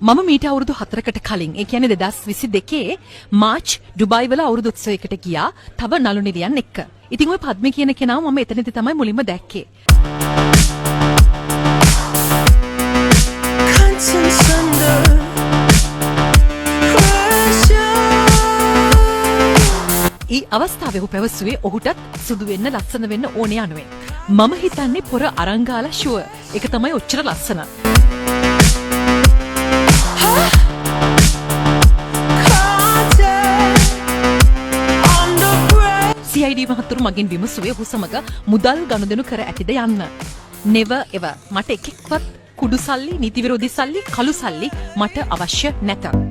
මම මීට අවුරුදු 4කට කලින් ඒ කියන්නේ 2022 මාර්ච් ඩුබායි වල අවුරුදු උත්සවයකට ගියා තව නළු නිලියන් එක්ක. ඉතින් ওই පද්මේ කියන කෙනාව මම එතනදී තමයි මුලින්ම දැක්කේ. ඊ අවස්ථාවේ ඔහු පැවසුවේ ඔහුටත් සුදු වෙන්න ලස්සන වෙන්න ඕනේ යනුවෙන්. මම හිතන්නේ පොර අරංගාලා ෂුවර්. ඒක තමයි ඔච්චර ලස්සන. CID මහතුරු මගින් විමසුවේ ඔහු සමග මුදල් ගනුදෙනු කර ඇතිද යන්න. never ever. මට එකෙක්වත් කුඩු සල්ලි, නීති විරෝධී සල්ලි, කළු සල්ලි මට අවශ්‍ය නැත.